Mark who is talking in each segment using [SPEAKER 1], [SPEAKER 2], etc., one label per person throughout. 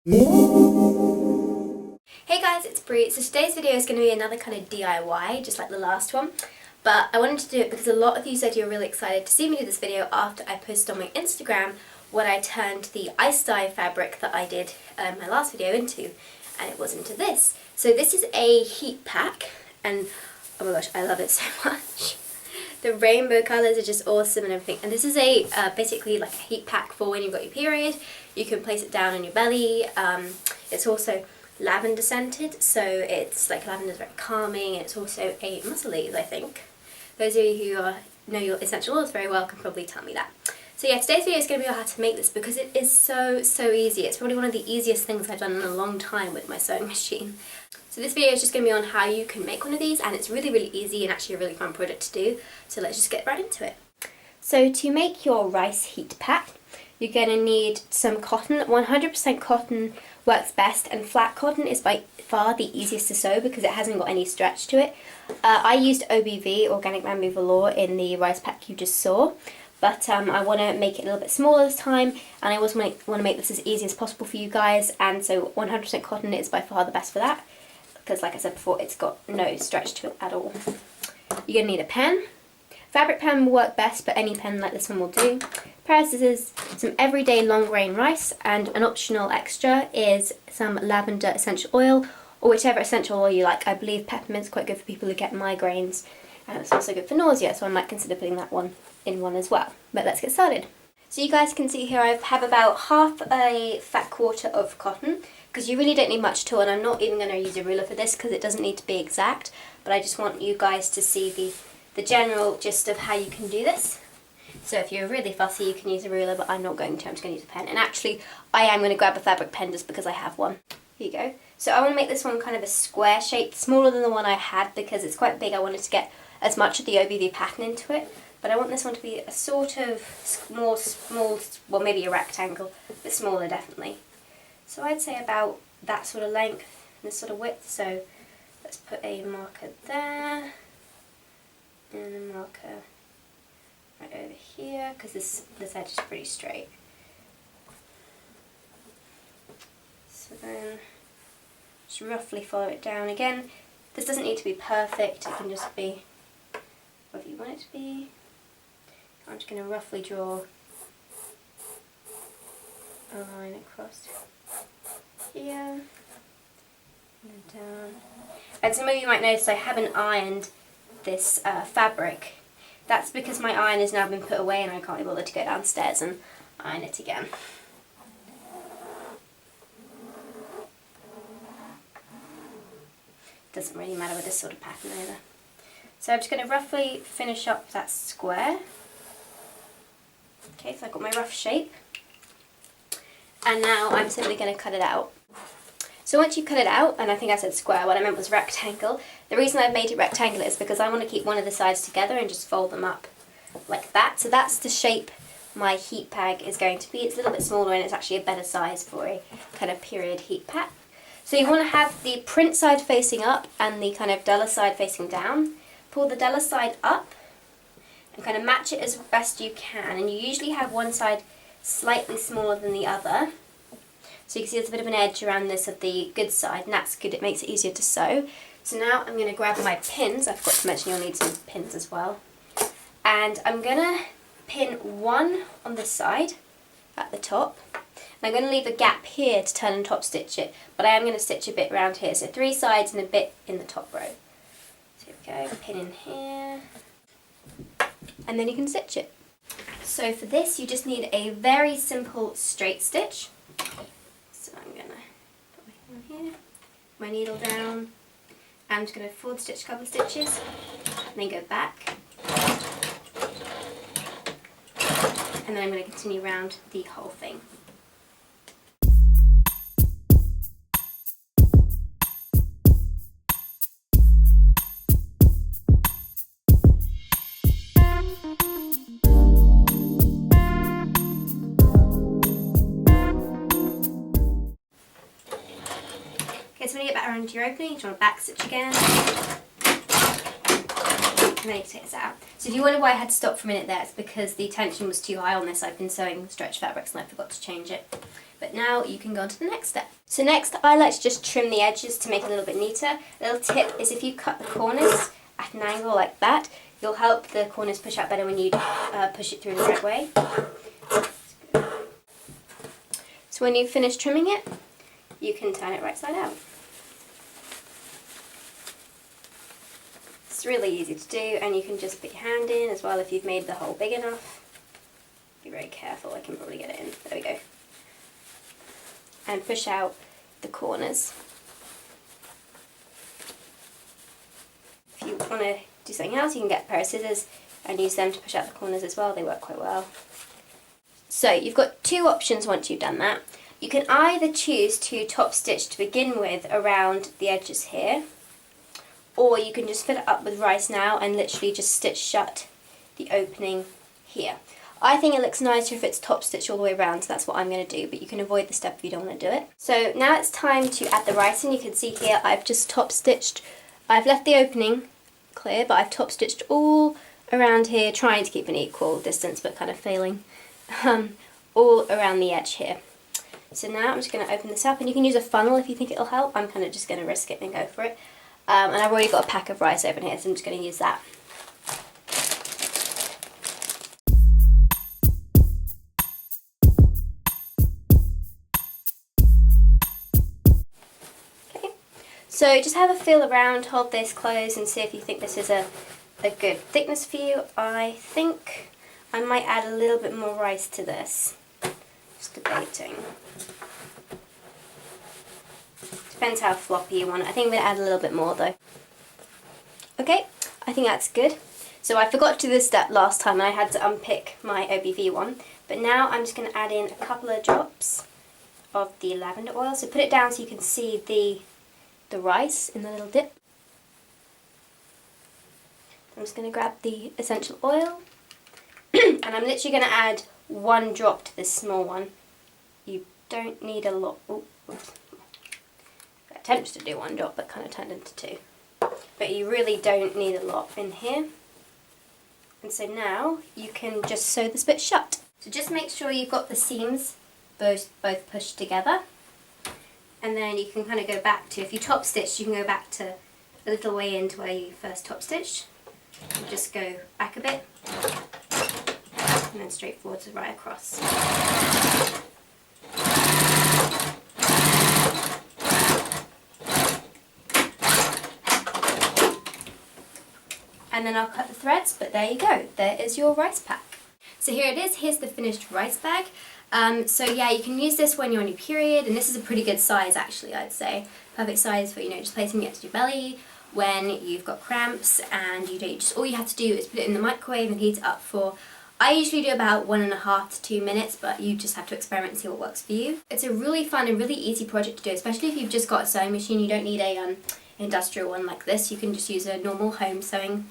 [SPEAKER 1] Hey guys, it's Brie. So today's video is going to be another kind of DIY, just like the last one. But I wanted to do it because a lot of you said you were really excited to see me do this video after I posted on my Instagram what I turned the ice dye fabric that I did my last video into, and it was into this. So this is a heat pack, and oh my gosh, I love it so much. The rainbow colours are just awesome and everything. And this is a basically like a heat pack for when you've got your period. You can place it down on your belly. It's also lavender scented, so it's like lavender is very calming. It's also a muscle ease, I think. Those of you who know your essential oils very well can probably tell me that. So yeah, today's video is going to be on how to make this because it is so easy. It's probably one of the easiest things I've done in a long time with my sewing machine. So this video is just going to be on how you can make one of these, and it's really easy and actually a really fun product to do. So let's just get right into it. So to make your rice heat pack, you're going to need some cotton. 100% cotton works best, and flat cotton is by far the easiest to sew because it hasn't got any stretch to it. I used OBV, Organic Bamboo Velour, in the rice pack you just saw. But I want to make it a little bit smaller this time, and I also want to make this as easy as possible for you guys, and so 100% cotton is by far the best for that, because like I said before, it's got no stretch to it at all. You're going to need a pen. Fabric pen will work best, but any pen like this one will do. Pair of scissors, some everyday long grain rice, and an optional extra is some lavender essential oil, or whichever essential oil you like. I believe peppermint's quite good for people who get migraines, and it's also good for nausea, so I might consider putting that one in one as well. But let's get started. So you guys can see here I have about half a fat quarter of cotton, because you really don't need much at all, and I'm not even going to use a ruler for this because it doesn't need to be exact, but I just want you guys to see the general gist of how you can do this. So if you're really fussy you can use a ruler, but I'm not going to, I'm just going to use a pen. And actually I am going to grab a fabric pen just because I have one. Here you go. So I want to make this one kind of a square shape, smaller than the one I had because it's quite big. I wanted to get as much of the OBV pattern into it, but I want this one to be a sort of small, well maybe a rectangle, but smaller definitely. So I'd say about that sort of length and this sort of width, so let's put a marker there and a marker right over here because this edge is pretty straight. So then just roughly follow it down again. This doesn't need to be perfect, it can just be whatever you want it to be. I'm just going to roughly draw a line across here and down. And some of you might notice I haven't ironed this fabric. That's because my iron has now been put away and I can't be bothered to go downstairs and iron it again. Doesn't really matter with this sort of pattern either. So I'm just going to roughly finish up that square. Okay, so I've got my rough shape. And now I'm simply going to cut it out. So once you cut it out, and I think I said square, what I meant was rectangle. The reason I've made it rectangular is because I want to keep one of the sides together and just fold them up like that. So that's the shape my heat pack is going to be. It's a little bit smaller and it's actually a better size for a kind of period heat pack. So you want to have the print side facing up and the kind of duller side facing down. Pull the duller side up and kind of match it as best you can. And you usually have one side slightly smaller than the other. So you can see there's a bit of an edge around this of the good side, and that's good, it makes it easier to sew. So now I'm going to grab my pins. I forgot to mention you'll need some pins as well. And I'm going to pin one on this side at the top. And I'm going to leave a gap here to turn and top stitch it, but I am going to stitch a bit around here. So 3 sides and a bit in the top row. So here we go, pin in here. And then you can stitch it. So for this you just need a very simple straight stitch. So I'm going to put my thing here, my needle down, I'm just going to forward stitch a couple of stitches, and then go back, and then I'm going to continue around the whole thing. So when you get back around to your opening, you just want to back stitch again, and then you take this out. So if you wonder why I had to stop for a minute there, it's because the tension was too high on this. I've been sewing stretch fabrics and I forgot to change it. But But now you can go on to the next step. So next, I like to just trim the edges to make it a little bit neater. A little tip is if you cut the corners at an angle like that, you'll help the corners push out better when you push it through the right way. So when you've finished trimming it, you can turn it right side out. It's really easy to do, and you can just put your hand in as well if you've made the hole big enough. Be very careful, I can probably get it in. There we go. And push out the corners. If you want to do something else, you can get a pair of scissors and use them to push out the corners as well. They work quite well. So you've got two options once you've done that. You can either choose to top stitch to begin with around the edges here, or you can just fill it up with rice now and literally just stitch shut the opening here. I think it looks nicer if it's top stitch all the way around, so that's what I'm going to do, but you can avoid the step if you don't want to do it. So now it's time to add the rice in. You can see here I've just top stitched. I've left the opening clear, but I've top stitched all around here, trying to keep an equal distance but kind of failing, all around the edge here. So now I'm just going to open this up, and you can use a funnel if you think it'll help. I'm kind of just going to risk it and go for it. And I've already got a pack of rice open here, so I'm just going to use that. Okay, so just have a feel around, hold this close and see if you think this is a good thickness for you. I think I might add a little bit more rice to this. Just debating. Depends how floppy you want it. I think I'm going to add a little bit more though. Okay, I think that's good. So I forgot to do this step last time and I had to unpick my OBV one. But now I'm just going to add in a couple of drops of the lavender oil. So put it down so you can see the rice in the little dip. I'm just going to grab the essential oil. And I'm literally going to add one drop to this small one. You don't need a lot. Oops. I attempted to do one drop but kind of turned into two. But you really don't need a lot in here. And so now you can just sew this bit shut. So just make sure you've got the seams both pushed together. And then you can kind of go back to, if you top stitched, you can go back to a little way into where you first top stitched. And just go back a bit. And then straight forwards right across. And then I'll cut the threads, but there you go. There is your rice pack. So here it is. Here's the finished rice bag. So yeah, you can use this when you're on your period, and this is a pretty good size actually, I'd say. Perfect size for, just placing it to your belly when you've got cramps and you don't, just all you have to do is put it in the microwave and heat it up for, I usually do about 1.5 to 2 minutes, but you just have to experiment and see what works for you. It's a really fun and really easy project to do, especially if you've just got a sewing machine. You don't need a industrial one like this. You can just use a normal home sewing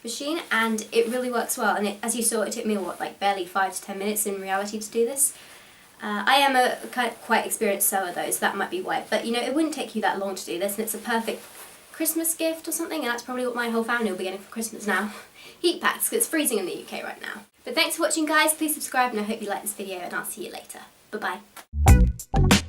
[SPEAKER 1] machine and it really works well. And as you saw, it took me like barely 5 to 10 minutes in reality to do this. I am a quite experienced sewer though, so that might be why, but it wouldn't take you that long to do this, and it's a perfect Christmas gift or something, and that's probably what my whole family will be getting for Christmas now. Heat packs, because it's freezing in the UK right now. But thanks for watching guys, please subscribe and I hope you like this video, and I'll see you later. Bye bye.